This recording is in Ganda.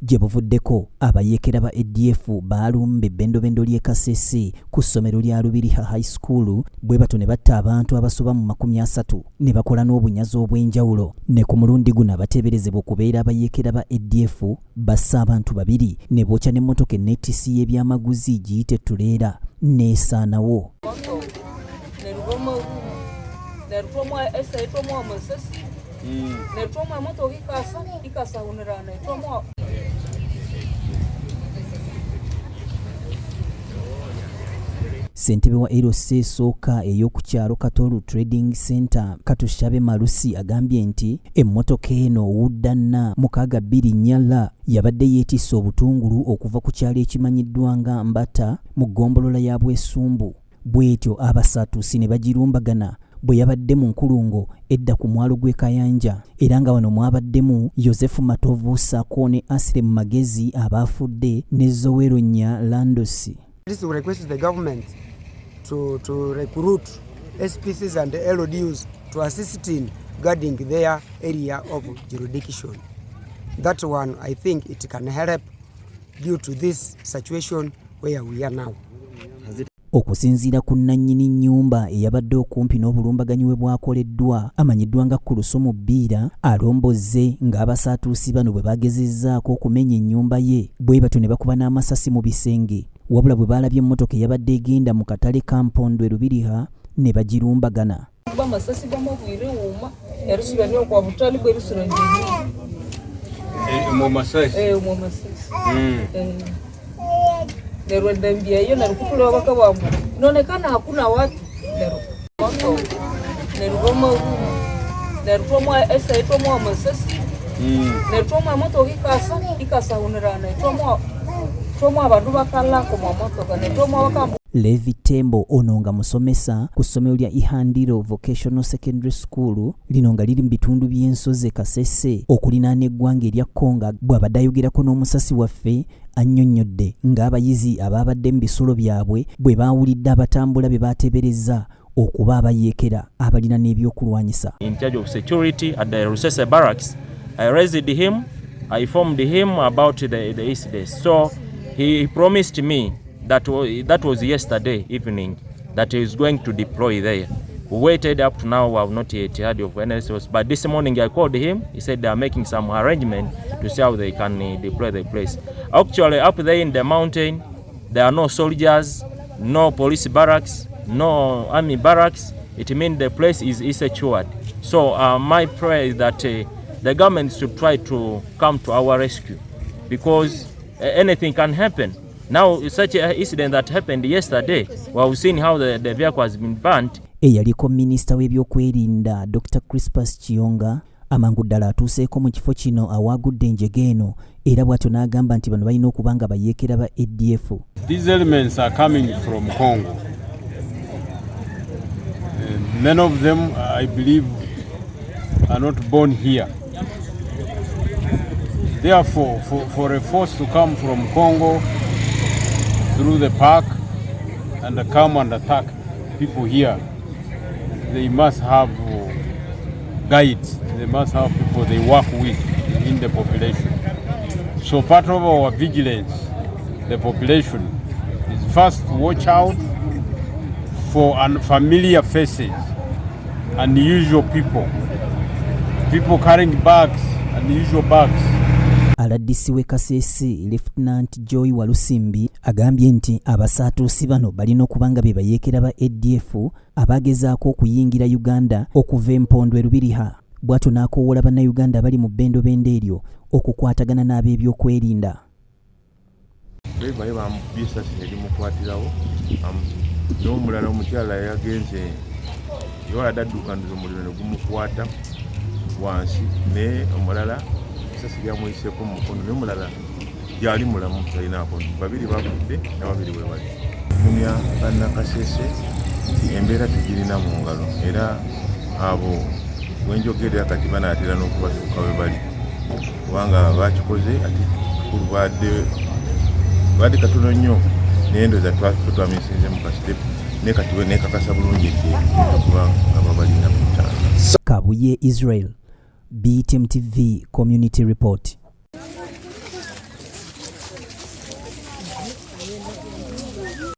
gye buvuddeko abayeekera ba ADF baalumba ebbendobendo ly'e KASEESE ku ssomero lya Lubiriha High School bwe bato ne batta abantu abasoba mu 30 ne bakola n'obunyazi obw'enjawulo. Ne ku mulundi guno abateeberezebwa okubeera abayeekera ba ADF bassa abantu 2 ne bookya n'emmotoka enneetissi y'ebyamaguzi giyite Tuleera n'esaanawo. Ssentebe wa LC esooka ey'oku kyalo Katolu Trading Center Katushabe Malusi agambye nti emmotoka eno Wuddanna 62 yabadde yeetisse obutungulu okuva ku kyalo ekimanyiddwa nga Mbata mu ggombolola ya Bwesumbu. Bwetyo abasatuusi ne bagirumbagana bwe yabadde mu nkulungo edda ku mwalo gw'e Kayanja, era nga wano mwabaddemu Yosefu Matovu ssaako ne Asire Magezi abaafudde ne Zowero Nya Landosi. This will request the government to recruit SPCs and LODUs to assist in guarding their area of jurisdiction. That one, I think it can help due to this situation where we are now. Okusinziira ku nnannyini nnyumba eyabadde okumpi n'obulumbaganyi bwe bwakoleddwa amanyiddwa nga Kulusumu Bbiira, alombozze ng'abasaatuusi bano bwe bagezezzaako okumenya ennyumba ye bwe batyo ne bakuba n'amasasi mu bisenge, wabula bwe baalabye emmotoka eyabadde egenda mu katale ka Mpondwe Lubiriha ne bagirumbagana. Nero ndambia hiyo na rukutula waka wangu inaonekana hakuna watu nero goma nero tomo esa tomo amasasi nero tomo moto ikasa unirana tomo abantu bakala ko moto kana tomo waka. Levi Tembo ononga musomesa ku ssomero lya Ihandiro Vocational Secondary School linonga liri mu bitundu by'ensozi KASEESE okulinaana eggwanga erya Konga bw'abadde ayogerako n'omusasi waffe annyonnyodde ng'abayizi abaabadde mu bisulo byabwe bwe baawulidde abatambula be baateeberezza okuba abayeekera abalina n'ebyokulwanyisa. In charge of security at the Rusese barracks, I raised him, I informed him about the incident. So he promised me that was yesterday evening that he is going to deploy there. We waited up to now, we have not yet heard of any source, but this morning I called him. He said they are making some arrangement to see how they can deploy the place. Actually, up there in the mountain, there are no soldiers, no police barracks, no army barracks. It means the place is secured. So my prayer is that the government should try to come to our rescue, because anything can happen. Now, such an incident that happened yesterday, we have seen how the vehicle has been burnt. Eyaliko minisita w'ebyokwerinda Dr. Crispus Kiyonga amangu ddala atuuseeko mu kifo kino awaagudde enjega eno, era bw'atyo n'agamba nti bano balina okuba nga bayeekera ba ADF. These elements are coming from Congo. Many of them, I believe, are not born here. Therefore, for a force to come from Congo through the park and come and attack people here, they must have guides, they must have people they work with in the population. So part of our vigilance, the population, is first to watch out for unfamiliar faces, unusual people carrying bags, unusual bags. Aladisi w'e KASEESE Lieutenant Joy Walusimbi agambye nti abasaatuusi bano balina okuba nga be bayeekera ba ADF abagezaako okuyingira Uganda okuva Empondwe Lubiriha. Bw'atyo n'akoowoola bannayuganda bali mu bbendobendo eryo okukwatagana n'ab'ebyokwerinda. Bali bamubye essasi ne limukwatirawo n'omulala omukyala yagenze yabadde addukanduza omuliro ne gumukwata wansi, ne omulala essasi lyamuyiseko mu mukono, ne omulala gyali mulamu talinaako. Babiri bafudde na babiri bwe bali. Tumya banna KASEESE embeera tugirina mu ngalo, era abo wenjogerera kati banaatera n'okubasukka we bali, kubanga bakikoze ati kikulu badde katono nnyo naye ndowooza twamisinze mu kasitepu naye kati we neekakasa bulungi okuba nga babalina kutaana. Kabuye Israel, BTM TV Community Report.